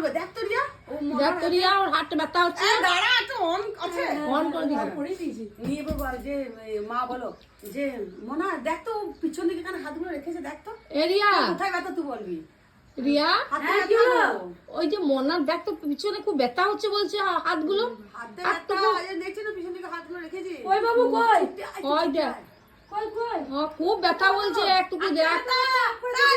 বলবে দেখ তো রিয়া দেখ তো রিয়া ওর হাতটা ব্যথা হচ্ছে। দাঁড়া একটু অন আছে অন করে দিয়েছি নিয়ে বাবা যে মা বলো যে মোনা দেখ তো পিছন দিকে কেন হাতগুলো রেখেছে দেখ তো এ রিয়া কোথায় ব্যথা তুই বলবি রিয়া হাতে কি হলো ওই যে মনার দেখ তো পিছনে খুব ব্যথা হচ্ছে বলছে হাতগুলো। হাতে ব্যথা এই দেখছি না পিছন দিকে হাতগুলো রেখেছি কই বাবু কই ওই দেখ কই কই খুব ব্যথা বলছে একটু দেখ।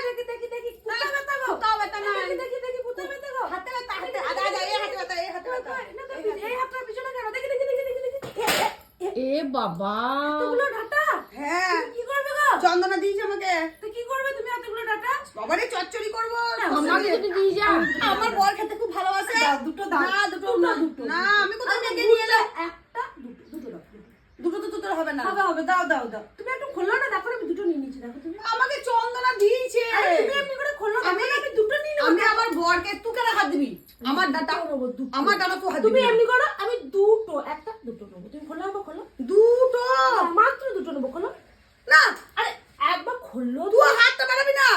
দেখি দেখি দেখি কোথায় ব্যথা গো কোথাও ব্যথা নাই দেখি দেখি কোথায় ব্যথা গো হাতে ব্যথা হাতে আদা এই হাতে ব্যথা এই হাতে ব্যথা না তো এই হাতটা পিছনে কেন দেখি দেখি দেখি দেখি এ বাবা এতগুলো ডাটা হ্যাঁ কি করবে গো চন্দনা দিয়েছে আমাকে তো কি করবে তুমি এতগুলো ডাটা বাবারে চচ্চড়ি করবো আমাকে যদি দিয়ে যা। আমার বর খেতে খুব ভালোবাসে দুটো দাও না দুটো না আমি কোথায় থেকে নিয়ে এলাম একটা দুটো দাও দুটো হবে না হবে হবে দাও দাও দাও তুমি একটু খোলো না তারপরে আমি দুটো নিয়ে নিচ্ছি দেখো তুমি আমাকে চন্দনা দিয়েছে আরে তুমি এমনি করে খোলো না আমি দুটো নিয়ে নেব আমি আমার বরকে তুই কেন হাত দিবি আমার ডাটা আমার ডাটা তুই হাত দিবি তুমি এমনি করো আমি দুটো একটা দুটো নেবো তুমি খোলো আবার খোলো দুটো মাত্র দুটো নেবো খোলো না আরে একবার খোলো তুই হাতটা বাড়াবি না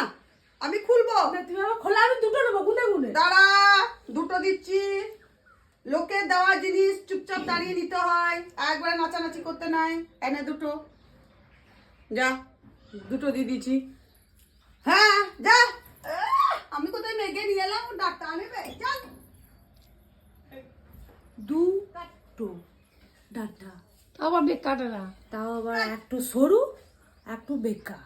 আমি খুলবো না তুমি আবার খোলো আমি দুটো নেবো গুনে গুনে দাঁড়া দুটো দিচ্ছি লোকে দেওয়া জিনিস চুপচাপ দাঁড়িয়ে নিতে হয় একবারে নাচানাচি করতে নাই এনে দুটো যা দুটো দিয়ে দিচ্ছি হ্যাঁ যা আমি কোথায় মেঘে নিয়ে এলাম ডাক্তার আমি চল দুটো ডাটা আবার বেকাটা না তাও আবার একটু সরু একটু বেকা